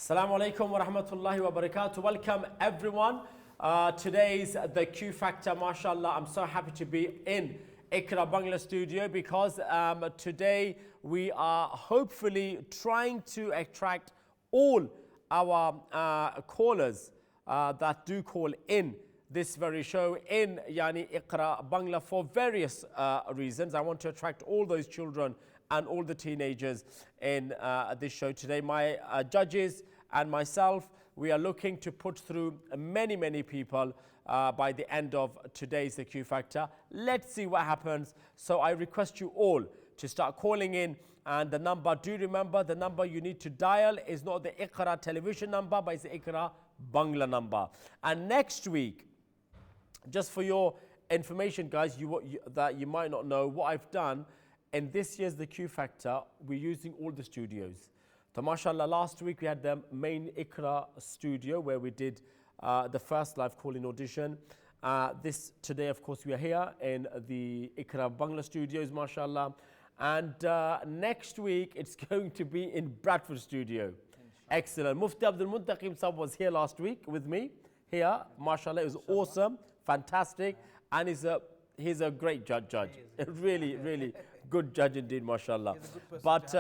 Assalamu alaikum wa rahmatullahi wa barakatuh. Welcome everyone. Today's the Q Factor. MashaAllah, I'm so happy to be in Iqra Bangla studio because today we are hopefully trying to attract all our callers that do call in this very show in Yani Iqra Bangla for various reasons. I want to attract all those children and all the teenagers in this show today. My judges and myself, we are looking to put through many people by the end of today's The Q Factor. Let's see what happens. So I request you all to start calling in, and the number, do remember the number you need to dial is not the Iqra television number, but it's the Iqra Bangla number. And next week, just for your information guys, that you might not know, what I've done in this year's The Q Factor, we're using all the studios. So mashallah, last week we had the main Iqra studio where we did the first live call-in audition. Today, of course, we are here in the Iqra Bangla studios, mashallah. And next week, it's going to be in Bradford studio. Excellent. Mufti Abdul Muntaqim Sahab was here last week with me. Here, mashallah, it was awesome, fantastic. And he's a great judge. Really good judge indeed, mashallah. But,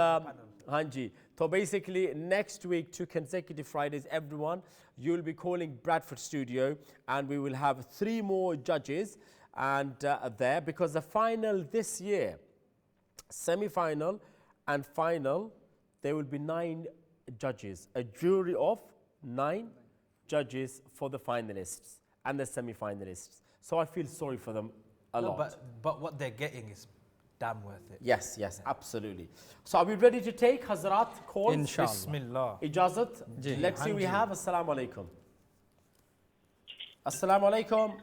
Hanji. So basically, next week, 2 consecutive Fridays, everyone, you'll be calling Bradford studio, and we will have 3 more judges and there, because the final this year, semi-final and final, there will be 9 judges, a jury of 9 judges for the finalists and the semi-finalists. So I feel sorry for them a lot. But what they're getting is damn worth it. Yes, absolutely. So are we ready to take Hazrat calls? Inshallah. Bismillah. Ijazat. Let's see, we have. Assalamu alaikum. Assalamu alaikum.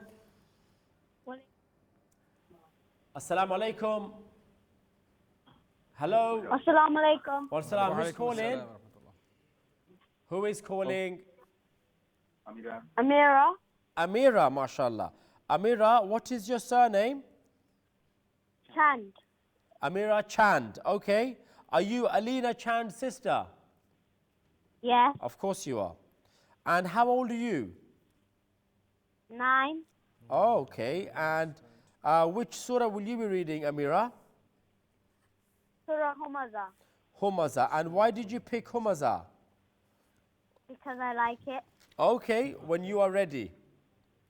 Assalamu alaikum. Hello. Assalamu alaikum. Assalam. Who's calling? Who is calling? Amira. Amira, mashallah. Amira, what is your surname? Chand. Amira Chand. Okay. Are you Alina Chand's sister? Yes. Of course you are. And how old are you? 9. Oh, okay. And which surah will you be reading, Amira? Surah Humaza. Humaza. And why did you pick Humaza? Because I like it. Okay, when you are ready.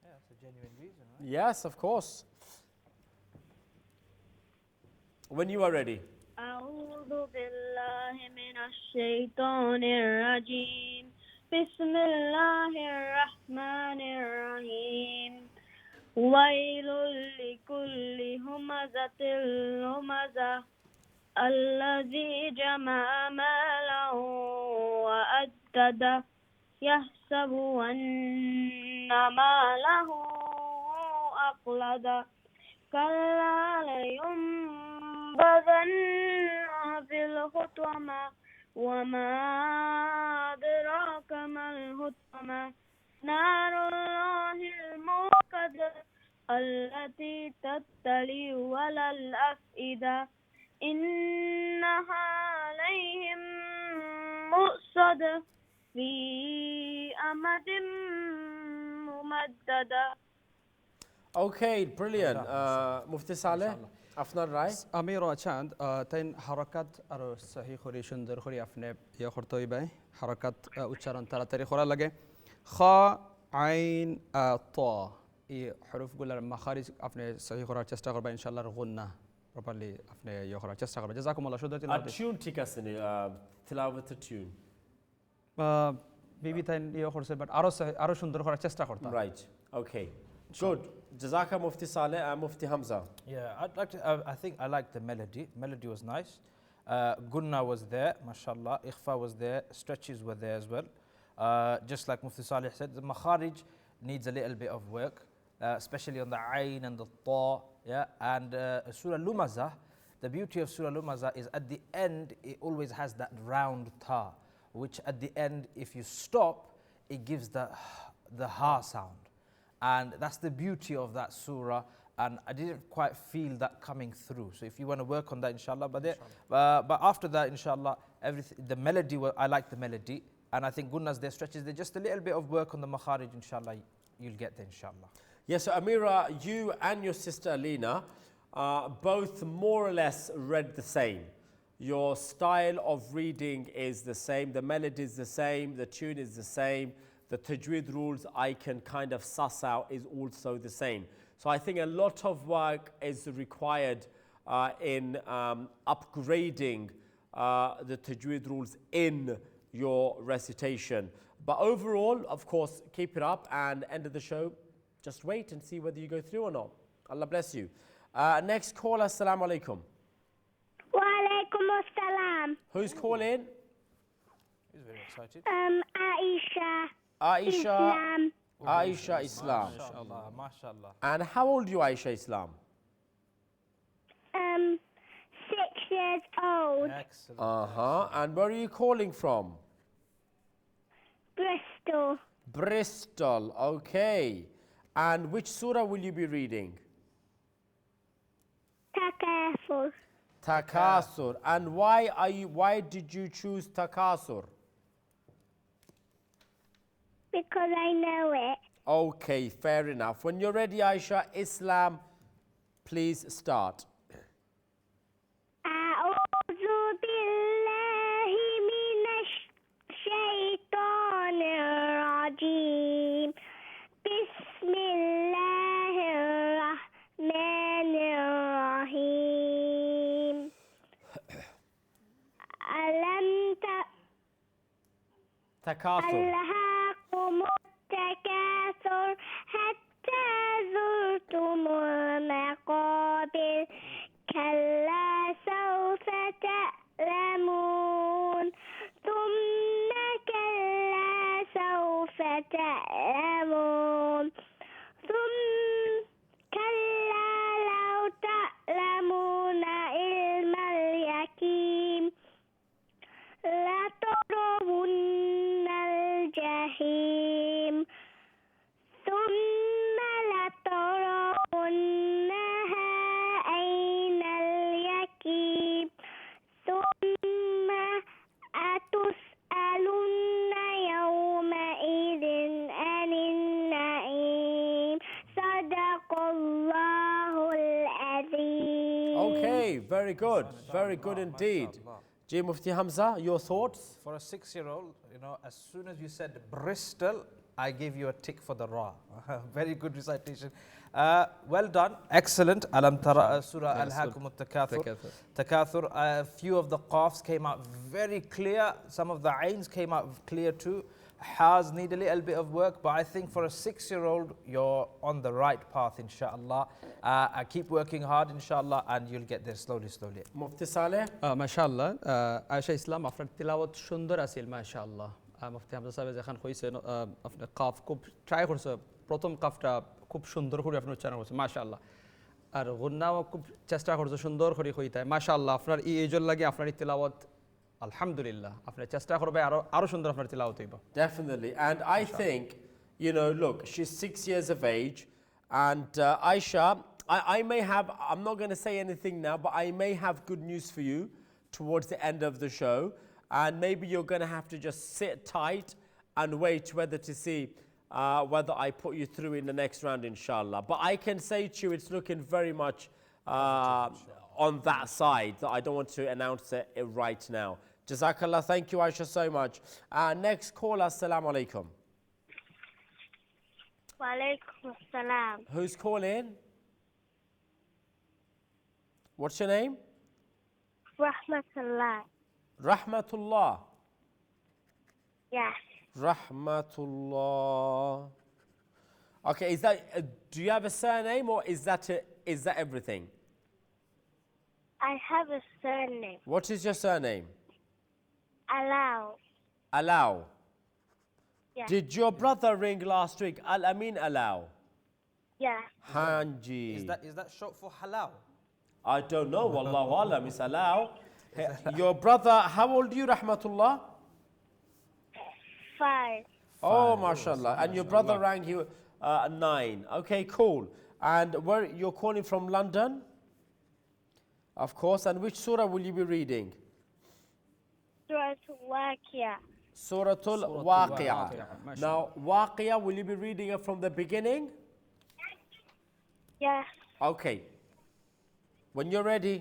Yeah, that's a genuine reason, right? Yes, of course. When you are ready. أعوذ بالله من الشيطان الرجيم بسم الله الرحمن الرحيم ويل لكل همزة لمزة الذي جمع ماله وعدده يحسب أن ماله أخلده كلا لينبذن في الحطمة وما أدراك ما الحطمة نار الله الموقدة التي تطلع على الأفئدة إنها عليهم مؤصدة في أمد ممددة. Okay, brilliant. Mufti Saleh, Afnan Rai. Amira Chand, ten harakat aro sahi khori shundar khori afne ya khortoi bai harakat ucharan taratari khora lage kha ain ta e huruf gular makharij afne sahi khora chesta korba inshallah ghunna properly afne ya khora chesta korba jazakumullah shudda A tune tikasini tilawat tune. Maybe ten ya khorse but aro shundar khora chesta korta. Right. Okay. Good. Jazaka Mufti Saleh and Mufti Hamza. Yeah, I'd like to, I think I liked the melody. Melody was nice. Gunna was there, mashallah. Ikhfa was there. Stretches were there as well. Just like Mufti Saleh said, the makharij needs a little bit of work, especially on the ayn and the ta. Yeah, and Surah Lumazah, the beauty of Surah Lumazah is at the end, it always has that round ta, which at the end, if you stop, it gives the ha sound. And that's the beauty of that surah, and I didn't quite feel that coming through. So if you want to work on that, inshallah. But after that, inshallah, everything, the melody, I like the melody. And I think gunnas, their stretches, they're just a little bit of work on the makharij, inshallah, you'll get there, inshallah. Yes, so Amira, you and your sister Alina both more or less read the same. Your style of reading is the same, the melody is the same, the tune is the same, the tajweed rules I can kind of suss out is also the same. So I think a lot of work is required in upgrading the tajweed rules in your recitation. But overall, of course, keep it up, and end of the show, just wait and see whether you go through or not. Allah bless you. Next caller, assalamu alaikum. Wa alaikum assalam. Who's calling? He's very excited. Aisha. Aisha. Islam. Aisha Islam. MashaAllah, MashaAllah. And how old are you, Aisha Islam? 6 years old. Excellent. And where are you calling from? Bristol. Bristol. Okay. And which surah will you be reading? Takafur. Takasur. And why did you choose Takasur? Because I know it. Okay, fair enough. When you're ready, Aisha, Islam, please start. أعوذ بالله من الشيطان الرجيم. بسم الله الرحمن الرحيم. Takasur. ألهاكم التكاثر حتى زرتم المقابر. كلا سوف تعلمون ثم كلا سوف تعلمون ثم كلا لو تعلمون علم اليقين لترون الجحيم ثم لترونها عين اليقين ثم أتسألن يومئذ عن النعيم صدق الله العظيم. Okay, very good. Very good indeed. J. Mufti Hamza, your thoughts? For a 6-year-old, as soon as you said Bristol, I gave you a tick for the ra. Very good recitation. Well done. Excellent. Alam tara surah Alhaakum at-Takathur. Takathur. A few of the qafs came out very clear. Some of the ains came out clear too. Has need a little bit of work, but I think for a 6-year-old, you're on the right path, inshallah. Keep working hard, inshallah, and you'll get there slowly, slowly. Mufti Saleh? মাশাআল্লাহ আয়েশা ইসলাম আপনার তিলাওয়াত সুন্দর আছিল মাশাআল্লাহ মুফতি হামজা সাহেব যখন কইছে আপনি কাফ খুব ট্রাই করছে প্রথম কাফটা খুব সুন্দর করে আপনি উচ্চারণ করছে মাশাআল্লাহ আর গুন্নাও খুব চেষ্টা করছে সুন্দর করে কইতায় মাশাআল্লাহ আপনার এই এজল লাগে আপনার তিলাওয়াত আলহামদুলিল্লাহ আপনার চেষ্টা করবে আরো সুন্দর আপনার তিলাওয়াত হইব Definitely. And I think, look, she's 6 years of age. And Aisha, I may have, I'm not going to say anything now, but I may have good news for you towards the end of the show. And maybe you're going to have to just sit tight and wait whether to see whether I put you through in the next round, inshallah. But I can say to you, it's looking very much on that side. That I don't want to announce it right now. Jazakallah, thank you, Aisha, so much. Next caller, assalamu alaikum. Wa alaikum assalam. Who's calling? What's your name? Rahmatullah. Rahmatullah. Yes. Rahmatullah. Okay, is that? Do you have a surname, or is that everything? I have a surname. What is your surname? Allow. Allow. Yes. Did your brother ring last week? Al Amin Allow. Yes. Hanji. Is that short for halal? I don't know. Wallahu alam. It's Allow. Your brother. How old are you, Rahmatullah? 5. Oh, mashallah. And your brother rang you 9. Okay, cool. And where you're calling from? London? Of course. And which surah will you be reading? Surah Waqiah. Suratul Suratul Waqi'ah. Waqi'ah, mashallah. Now, Waqi'ah, will you be reading it from the beginning? Yes. Okay. When you're ready.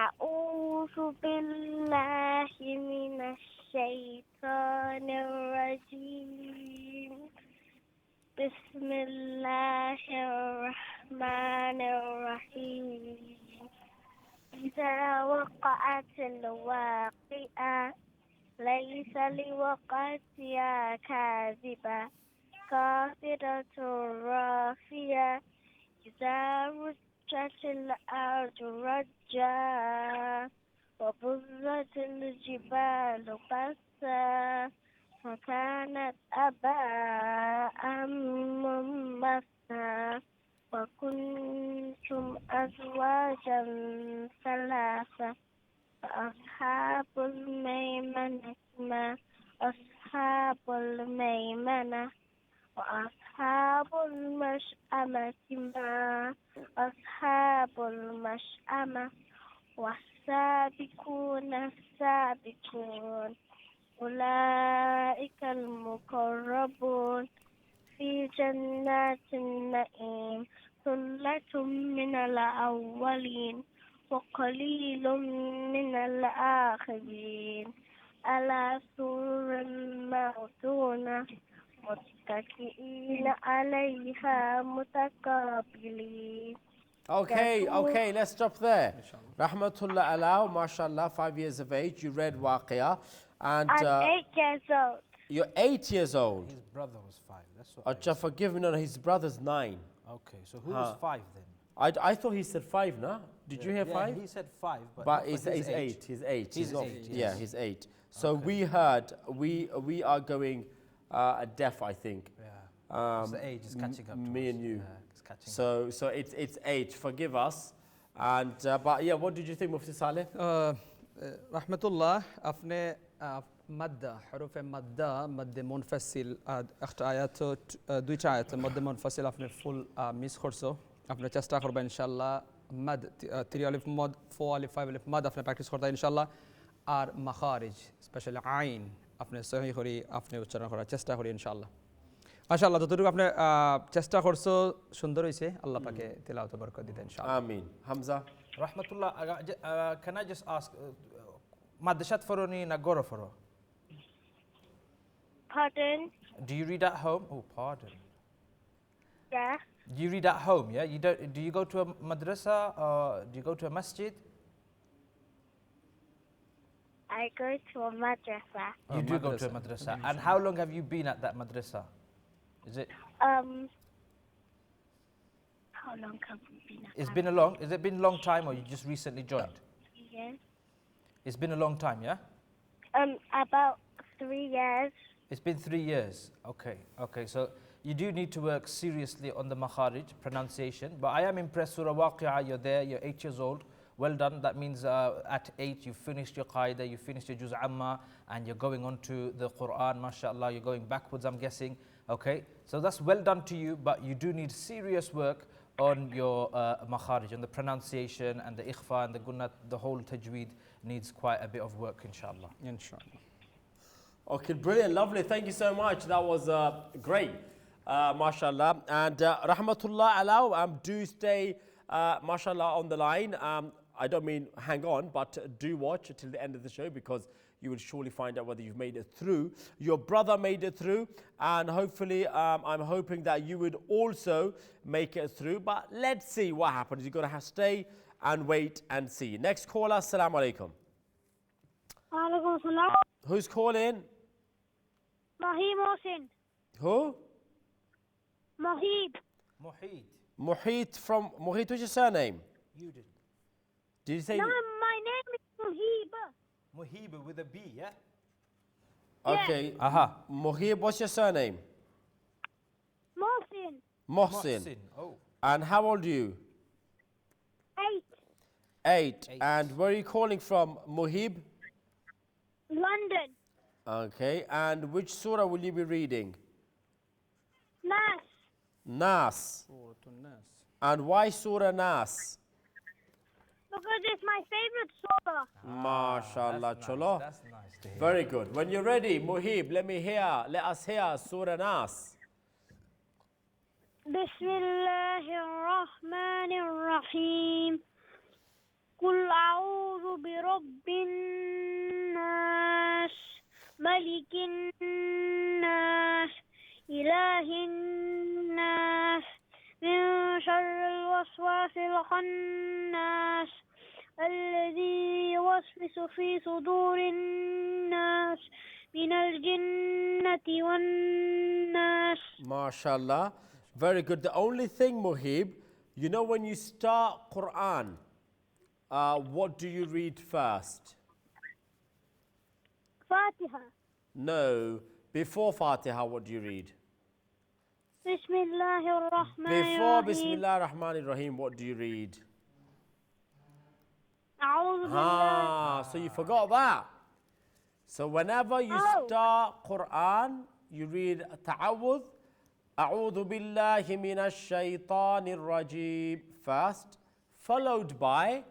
أعوذ بالله من الشيطان الرجيم بسم الله الرحمن الرحيم إذا وقعت الواقعة ليس لوقعتها كاذبة خافضة رافعة إذا رجت الأرض رجا وبرزت الجبال بسا فكانت أباء منبثا وكنتم أزواجا ثلاثة فأصحاب الميمنة ما أصحاب الميمنة وأصحاب المشأمة ما أصحاب المشأمة والسابقون السابقون أولئك المقربون في جنات النعيم ثلة من الأولين وقليل من الآخرين على سرر موضونة متكئين عليها متقابلين. Okay, let's stop there. Rahmatullah Alau, mashallah, 5 years of age. You read Waqi'ah. And I'm 8 years old. you're 8 years old. His brother was 5. That's what. Acha, forgive me, no, his brother's 9. Okay, so who was 5 then? I thought he said 5, no? Did you hear 5? He said 5, But not for he's his age. 8. He's 8. He's not- 8, Yeah, yes. he's 8. So we heard, we are going deaf, I think. Yeah. It's the age is catching up to Me us. and you. Yeah, it's catching up. So it's 8. Forgive us. And but yeah, what did you think, Mufti Saleh? rahmatullah आपने مادة حروف مادة مد منفصل أخت آيات دويت آيات مد منفصل आपने full miss خرسو आपने চেষ্টা করবে ইনশাআল্লাহ مد 3 ألف مد 4 ألف 5 ألف مد आपने practice করতে ইনশাআল্লাহ আর مخارج especially আইন আপনি সহি করি আপনি উচ্চারণ করার চেষ্টা করি ইনশাআল্লাহ মাশাআল্লাহ যতটুকু আপনি চেষ্টা করছো সুন্দর হইছে আল্লাহ পাকে তেলাওয়াত বরকত দিতে ইনশাআল্লাহ Amin. Hamza? Rahmatullah, can I just ask, Madashat Faroni Nagoro Faro? Pardon? Do you read at home? Oh, pardon. Yeah. Do you read at home, yeah? You don't, do you go to a madrasa or do you go to a masjid? I go to a madrasa. You do go to a madrasa. And how long have you been at that madrasa? Is it, How long have we been at it's been a long, has it been a long time or you just recently joined? Yes. It's been a long time, yeah? About 3 years. It's been 3 years. Okay, okay. So you do need to work seriously on the makharij, pronunciation. But I am impressed, Surah Waqi'ah, you're there, you're 8 years old. Well done. That means at 8 you finished your qaida, you finished your juz amma, and you're going on to the Quran, mashallah. You're going backwards, I'm guessing. Okay, so that's well done to you, but you do need serious work on your makharij, on the pronunciation and the ikhfa and the gunnat. The whole tajweed needs quite a bit of work, inshallah. ইনশাআল্লাহ Okay, brilliant, lovely. Thank you so much. That was great, mashallah. And rahmatullah alau, do stay, mashallah, on the line. I don't mean hang on, but do watch till the end of the show because you will surely find out whether you've made it through. Your brother made it through, and hopefully, I'm hoping that you would also make it through. But let's see what happens. You've got to stay and wait and see. Next caller, assalamu alaikum. Walaikum salam. Who's calling? Mahib Mohsin. Who? Mahib. Muheed, Muhit from Muhit, what's your surname? you did. Did you say? No, my name is Mahib. Muheeba with a B, yeah? Okay. Aha. Muhib, what's your surname? Mohsin. Mohsin. Oh. And how old are you? 8. 8. 8. And where are you calling from, Muhib? London. Okay. And which surah will you be reading? Nas. Nas. سورة الناس And why Surah Nas? Because it's my favorite surah. MashaAllah, That's chalo. nice. That's nice to hear. Very good. When you're ready, Muhib, let us hear Surah Nas. بسم الله الرحمن الرحيم قل أعوذ برب الناس ملك الناس إله الناس من شر الوسواس الخناس الذي يوسوس في صدور الناس من الجنة والناس. MashaAllah. Very good. The only thing, Muhib, you know when you start Quran, what do you read first? فاتحة. No. Before Fatiha, what do you read? بسم الله الرحمن Before الرحيم. Bismillah ar-Rahman ar-Rahim, what do you read? أعوذ بالله. So you forgot that. So whenever you Oh. start Quran, you read Ta'awudh, A'udhu billahi minash shaitanir rajim first, followed by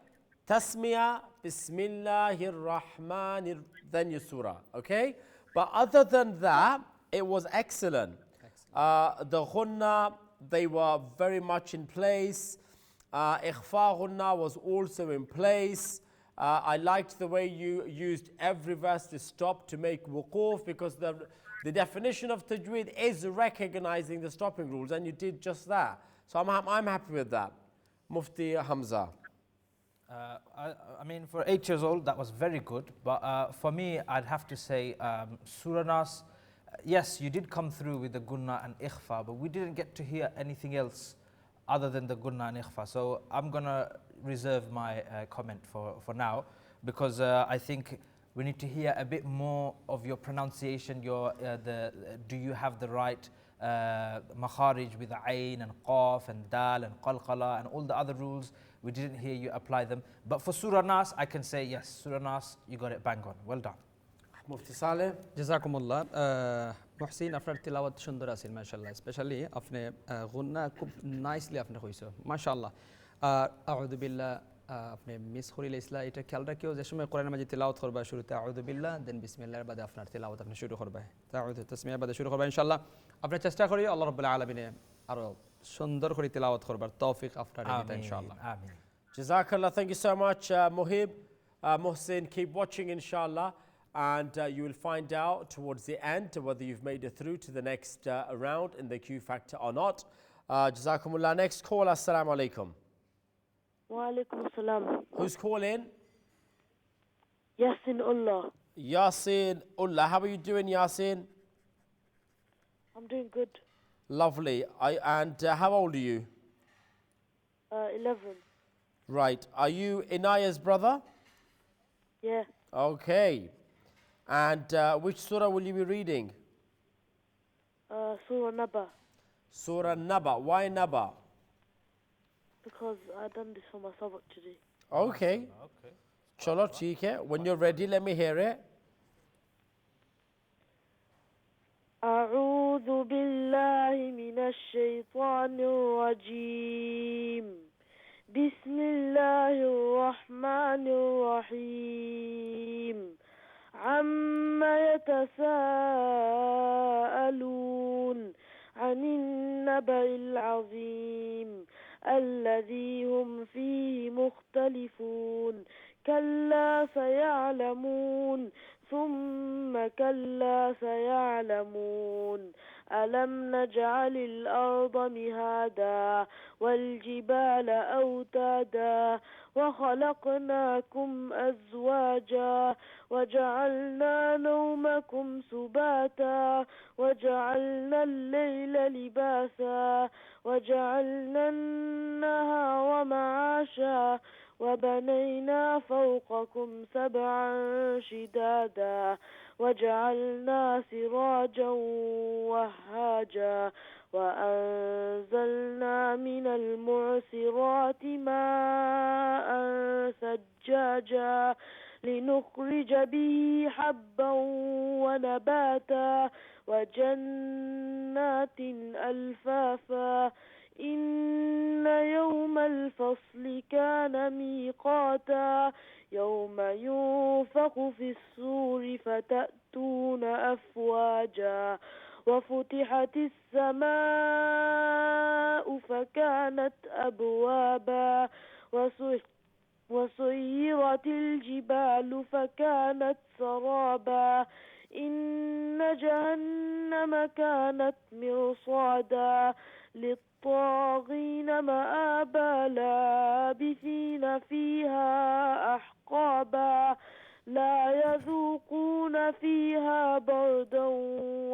Tasmiyah, Bismillahir Rahmanir, then your surah. Okay? But other than that, it was excellent. The Ghunna, they were very much in place. Ikhfa Ghunna was also in place. I liked the way you used every verse to stop to make wuquf, because the definition of tajweed is recognizing the stopping rules, and you did just that. So I'm happy with that. Mufti Hamza. I mean, for 8 years old, that was very good. But for me, I'd have to say Surah Nas, yes, you did come through with the Gunna and Ikhfa, but we didn't get to hear anything else other than the Gunna and Ikhfa. So I'm going to reserve my comment for now, because I think we need to hear a bit more of your pronunciation. Do you have the right makharij with Ayn and Qaf and Dal and Qalqala and all the other rules? We didn't hear you apply them. But for Surah Nas, I can say yes, Surah Nas, you got it bang on. Well done. Mufti Saleh. জাজাকুমুল্লাহ Muhsin আপনার তিলাওয়াত সুন্দর আছে মাশাআল্লাহ, specially আপনি গুন্না খুব nicely আপনি কইছো মাশাআল্লাহ। আউযু বিল্লাহ আপনি মিস করিলে ইসলা এটা খেয়াল রাখিও, যে সময় কোরআন মাজিদ তিলাওয়াত করবা শুরুতে আউযু বিল্লাহ দেন বিসমিল্লাহর বাদে আপনার তিলাওয়াত আপনি শুরু করবা, তাআউযু তাসমিয়ার বাদে শুরু করবা ইনশাআল্লাহ। আপনি চেষ্টা করি আল্লাহ রাব্বুল আলামিনে আরো সুন্দর করে তিলাওয়াত করবার তৌফিক আপনার দিতে ইনশাআল্লাহ। Ameen. Jazakallah. Thank you so much, Muhib. Muhsin, keep watching, inshallah. And you will find out towards the end whether you've made it through to the next round in the Q Factor or not. Jazakumullah. Next call. Assalamu alaikum. Wa alaikum assalam. Who's calling? Yasin Allah. Yasin Ullah. How are you doing, Yasin? I'm doing good. Lovely. And how old are you? 11. Right. Are you Inaya's brother? Yeah. Okay. And which surah will you be reading? Surah Naba. Surah Naba. Why Naba? Because I done this for my sabak today. Okay. Chalo, theek hai. When you're ready, let me hear it. أعوذ بالله من الشيطان الرجيم. بسم الله الرحمن الرحيم. عما يتساءلون عن النبأ العظيم الذي هم فيه مختلفون. كلا سيعلمون ثم كلا سيعلمون. ألم نجعل الأرض مهادا والجبال أوتادا وخلقناكم أزواجا وجعلنا نومكم سباتا وجعلنا الليل لباسا وجعلنا النهار معاشا وبنينا فوقكم سبعا شدادا وجعلنا سراجا وهاجا وأنزلنا من المعصرات ماء ثجاجا لنخرج به حبا ونباتا وجنات ألفافا إن يوم الفصل كان ميقاتا يوم ينفخ في الصور فتأتون أفواجا وفتحت السماء فكانت أبوابا وسيرت الجبال فكانت سرابا إن جهنم كانت مرصادا للطاغين مآبا لابثين فيها أحقابا لا يذوقون فيها بردا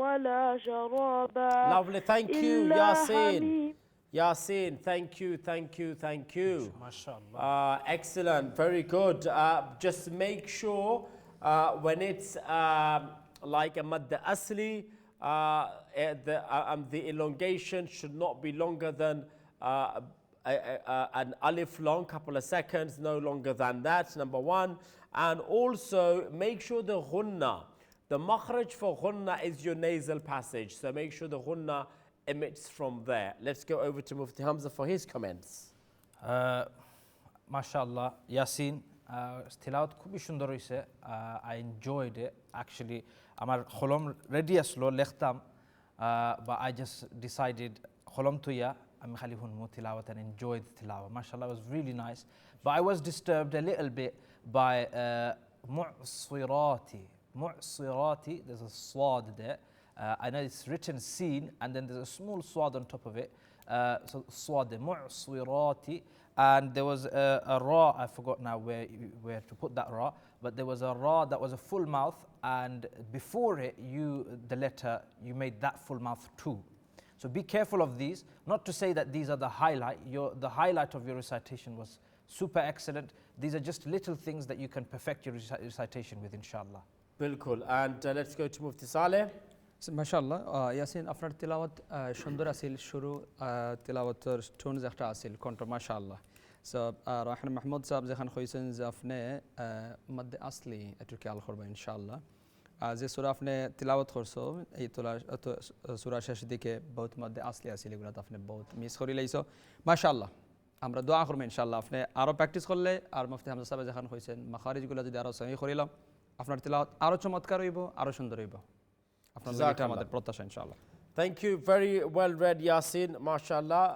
ولا شرابا Lovely, thank you, إلا Yasin. حميم. Yasin, thank you, thank you, thank you. MashaAllah. Excellent, very good. Just make sure when it's like a mad asli, the elongation should not be longer than an alif long, couple of seconds, no longer than that, number one. And also make sure the ghunna, the makhraj for ghunna is your nasal passage. So make sure the ghunna emits from there. Let's go over to Mufti Hamza for his comments. MashaAllah, Yasin, tilawat খুবই সুন্দর হইছে. I enjoyed it. Actually, আমার খলম ready আসলো লিখতাম, but I just decided খলম তুইয়া আমি খালি শুনমু tilawat and enjoyed the tilawat. MashaAllah, it was really nice. But I was disturbed a little bit by mu'sirati. Mu'sirati, there's a swad there. I know it's written seen and then there's a small swad on top of it. So swad, mu'sirati. And there was a ra, I forgot now where to put that ra, but there was a ra that was a full mouth, and before it, the letter, you made that full mouth too. So be careful of these. Not to say that these are the highlight. The highlight of your recitation was super excellent. These are just little things that you can perfect your recitation with, inshallah. Bilkul. And let's go to Mufti Saleh. মাশাআল্লাহ ইয়াসিন আপনার তিলাওয়াত সুন্দর আছিল শুরু তিলাওয়াতের tones একটা আছিল কণ্ঠ মাশাআল্লাহ সো রাহমান মাহমুদ সাহেব যখন কইছেন যে আপনি মধ্যে আসলি একটু খেয়াল করবেন ইনশাআল্লাহ যে সূরা আপনি তিলাওয়াত করছো এই তোলা সূরা শেষ দিকে বহুত মধ্যে আসলি আছিল এগুলো আপনি বহুত মিস করে লাইছো মাশাআল্লাহ আমরা দোয়া করব ইনশাআল্লাহ আপনি আরো প্র্যাকটিস করলে আর মুফতি হামজা সাহেব যখন কইছেন মাখারিজগুলো যদি আরো সহি করিলাম আপনার তিলাওয়াত আরো চমৎকার হইব আরো সুন্দর হইব Thank you. Very well read, Yasin. MashaAllah.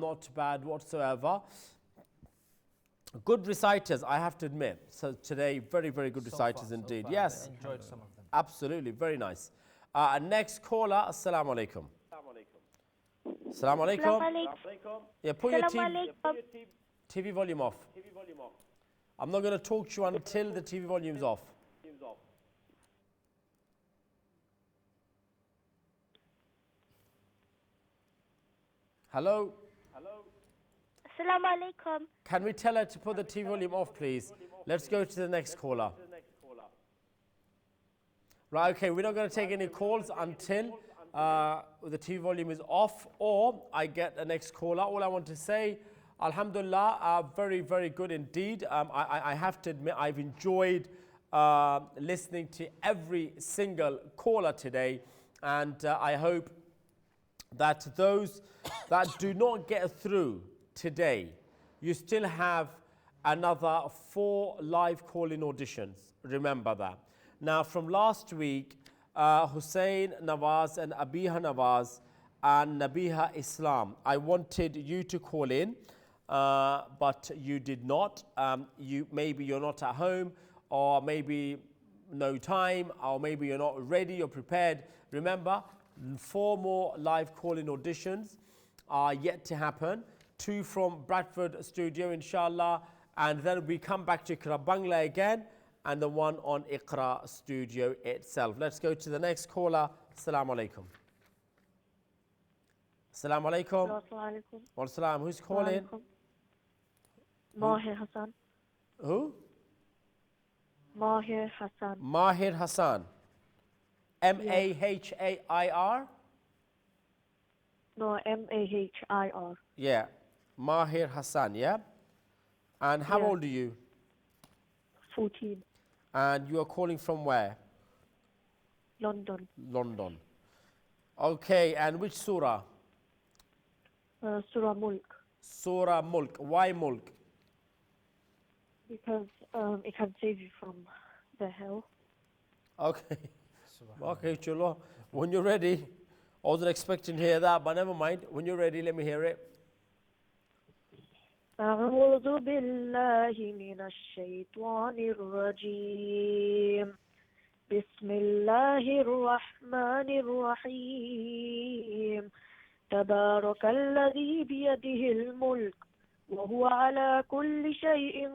Not bad whatsoever. Good reciters, I have to admit. So today, very, very good reciters indeed. Yes. I enjoyed some of them. Absolutely. Very nice. Next caller. Assalamu alaikum. Assalamu alaikum. Yeah, put your TV volume off. I'm not going to talk to you until the TV volume's off. Hello? Assalamu alaikum. Can we tell her to put the TV volume off, please? Let's go to the next caller. Right, okay, we're not going to take any calls until the TV volume is off or I get the next caller. All I want to say, alhamdulillah, very, very good indeed. I have to admit, I've enjoyed listening to every single caller today, and I hope that those that do not get through today, you still have another 4 live call-in auditions. Remember that. Now, from last week, Hussein Nawaz and Abiha Nawaz and Nabiha Islam, I wanted you to call in, but you did not. Maybe you're not at home, or maybe no time, or maybe you're not ready or prepared. Remember, 4 more live call-in auditions are yet to happen. 2 from Bradford studio, inshallah, and then we come back to Iqra Bangla again, and the one on Iqra studio itself. Let's go to the next caller. Assalamu alaikum. Assalamu alaikum. Wa salam. Who's calling? Mahir Hassan. Who? Mahir Hassan. Mahir Hassan. M-A-H-A-I-R? No, Mahir. Yeah. Mahir Hassan, yeah? And how Yeah. old are you? 14. And you are calling from where? London. London. Okay, and which surah? Surah Mulk. Surah Mulk. Why Mulk? Because it can save you from the hell. Okay. Okay, chulo. When you're ready, I wasn't expecting to hear that, but never mind. When you're ready, let me hear it. أعوذ بالله من الشيطان الرجيم بسم الله الرحمن الرحيم تبارك الذي بيده الملك وهو على كل شيء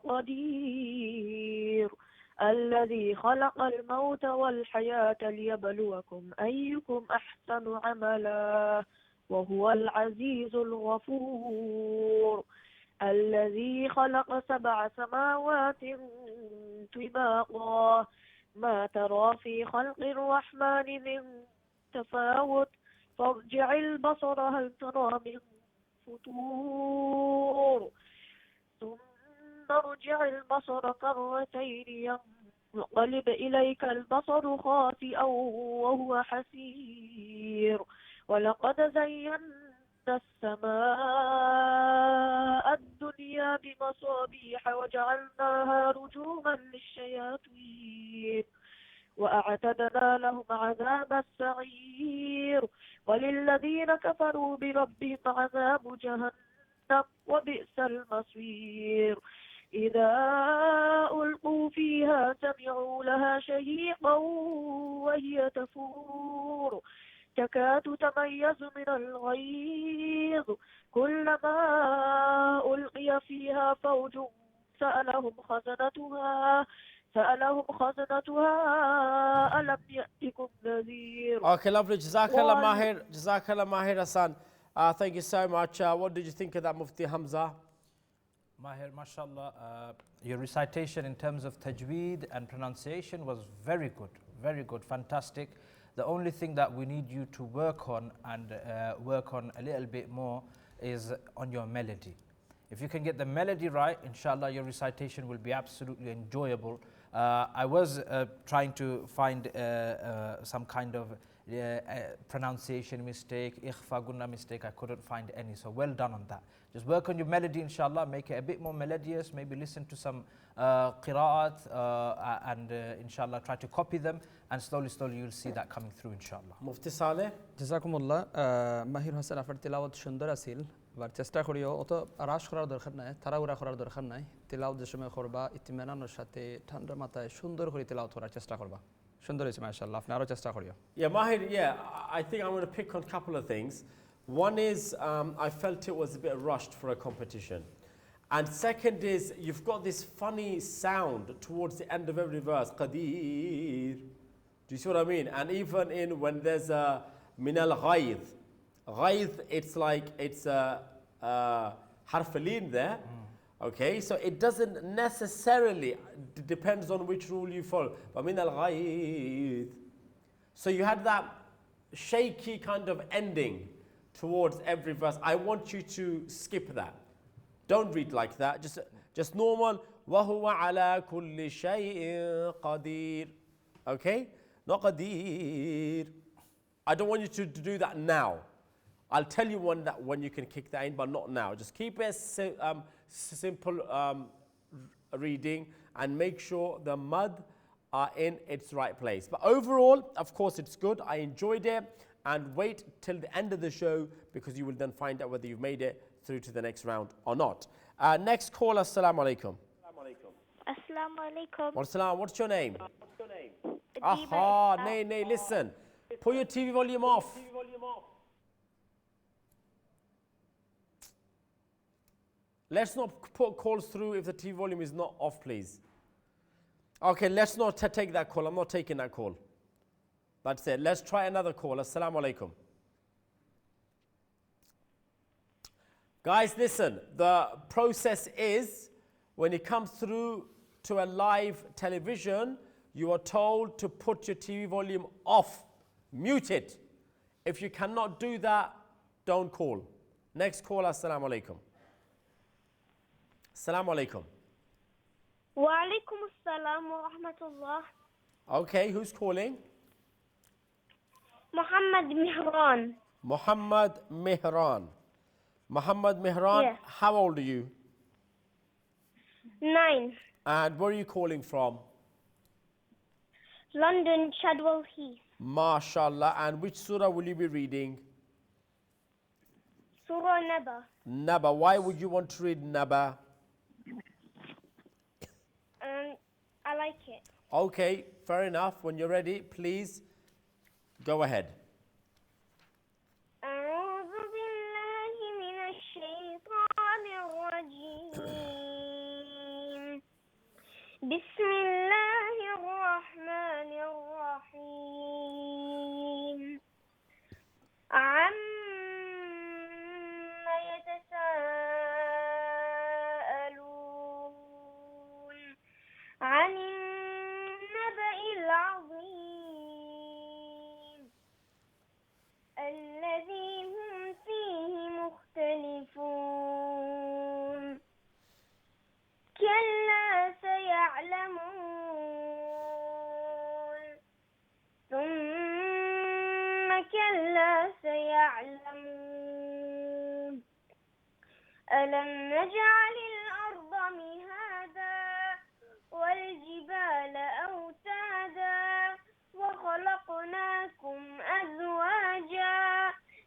قدير الذي خلق الموت والحياة ليبلوكم أيكم أحسن عملا وهو العزيز الغفور الذي خلق 7 سماوات طباقا ما ترى في خلق الرحمن من تفاوت فارجع البصر هل ترى من فطور ثم ارجع البصر كرتين ينقلب إليك البصر خاسئا وهو حسير ولقد زينا السماء الدنيا بمصابيح وجعلناها رجوما للشياطين وأعتدنا لهم عذاب السعير وللذين كفروا بربهم عذاب جهنم وبئس المصير إذا ألقوا فيها سمعوا لها شهيقا وهي تفور تكاد تميز من الغيظ كلما ألقي فيها فوج سألهم خزنتها ألم يأتكم نذير. Okay, lovely. Jazakallah Mahir. Jazakallah Mahir Hassan. Thank you so much. What did you think of that, Mufti Hamza? Mahir, mashallah, your recitation in terms of tajweed and pronunciation was very good, fantastic. The only thing that we need you to work on and work on a little bit more is on your melody. If you can get the melody right, inshallah, your recitation will be absolutely enjoyable. I was trying to find some kind of pronunciation mistake, ikhfa, gunna mistake. I couldn't find any, so well done on that. Just work on your melody, inshallah, make it a bit more melodious, maybe listen to some qira'at and inshallah try to copy them, and slowly you'll see that coming through, inshallah. Mufti Saleh? জাজাকুমুল্লাহ মাহির হোসেন আপনার তেলাওয়াত সুন্দর আছিল এবার চেষ্টা করিও অত রাশ করার দরকার নাই তাড়াহুড়া করার দরকার নাই তেলাওয়াত যে সময় করবা ইত্মিনানের সাথে ঠান্ডা মাথায় সুন্দর করে তেলাওয়াত করার চেষ্টা করবা সুন্দর হয়েছে মাশাআল্লাহ আপনি আরো চেষ্টা করিও Yeah, Mahir, I think I'm going to pick on a couple of things. One is I felt it was a bit rushed for a competition. And second is you've got this funny sound towards the end of every verse. Qadir. Do you see what I mean? And even in when there's a min al ghayth, it's like it's a harfalin there. Okay, so it doesn't necessarily depends on which rule you follow. But min al ghayth. So you had that shaky kind of ending towards every verse. I want you to skip that. Don't read like that. Just normal. وَهُوَ عَلَى كُلِّ شَيْءٍ قَدِيرٌ. Okay? Not qadir. I don't want you to do that now. I'll tell you when you can kick that in, but not now. Just keep it simple reading and make sure the mud are in its right place. But overall, of course, it's good. I enjoyed it. And wait till the end of the show because you will then find out whether you've made it through to the next round or not. Next call, assalamu alaikum. Assalamu alaikum. What's your name? Aha, nay, listen. Put your TV volume off. Let's not put calls through if the TV volume is not off, please. Okay, let's not take that call. I'm not taking that call. That's it. Let's try another call. Assalamu alaikum. Guys, listen. The process is when it comes through to a live television, you are told to put your TV volume off. Mute it. If you cannot do that, don't call. Next call. Assalamu alaikum. Assalamu alaikum. Wa alaikum assalam wa rahmatullah. Okay, who's calling? Muhammad Mihran. Muhammad Mihran. Muhammad Mehran, Yeah. how old are you? 9. And where are you calling from? London, Chadwell Heath. MashaAllah. And which surah will you be reading? Surah Naba. Naba. Why would you want to read Naba? I like it. Okay, fair enough. When you're ready, please go ahead. أعوذ بالله من الشيطان الرجيم. بسم الله الرحمن الرحيم. عما يتساءلون عن النبأ العظيم الذي هم فيه مختلفون. كلا سيعلمون ثم كلا سيعلمون. ألم نجعل الأرض مهادا والجبال أوتادا وخلقناكم أزواجا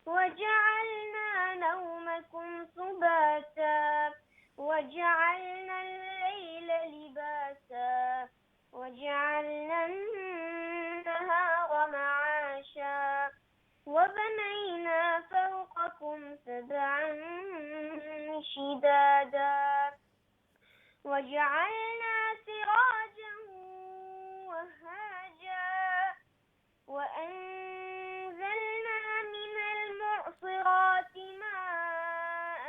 وجعلنا نومكم سباتا وجعلنا الليل لباسا وجعلنا النهار معاشا وبنينا فوقكم سبعا شدادا وجعلنا سراجا وهاجا وأنزلنا من المعصرات ماء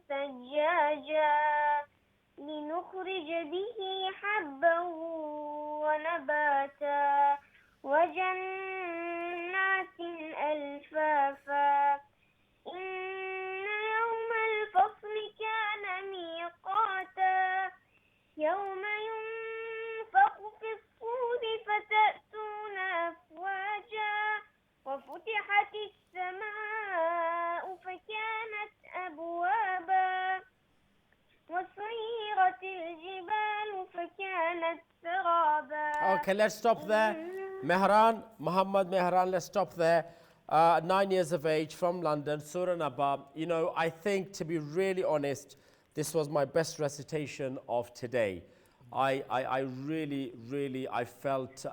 ثجاجا لنخرج به حبا ونباتا وجنات ألفافا. إن يوم الفصل كان ميقاتا يوم ينفخ في الصور فتأتون أفواجا وفتحت السماء فكانت أبوابا وسيرت الجبال فكانت سرابا. Okay, let's stop there. Mehran, Muhammad Mehran, let's stop there. 9 years of age from London, Surah Naba. You know, I think, to be really honest, this was my best recitation of today. I really, I felt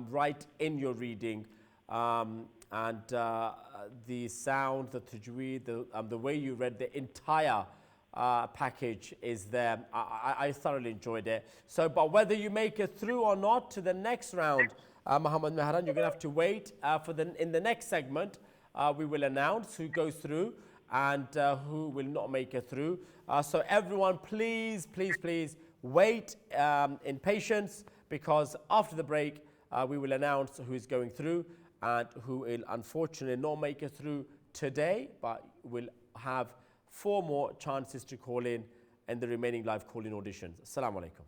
right in your reading. And the sound, the tajweed, the way you read the entire package is there. I thoroughly enjoyed it. So, but whether you make it through or not to the next round, Muhammad Mehran, you're going to have to wait for in the next segment. We will announce who goes through and who will not make it through. So everyone, please wait in patience, because after the break, we will announce who is going through and who will unfortunately not make it through today, but will have 4 more chances to call in the remaining live call-in auditions. Assalamu alaikum.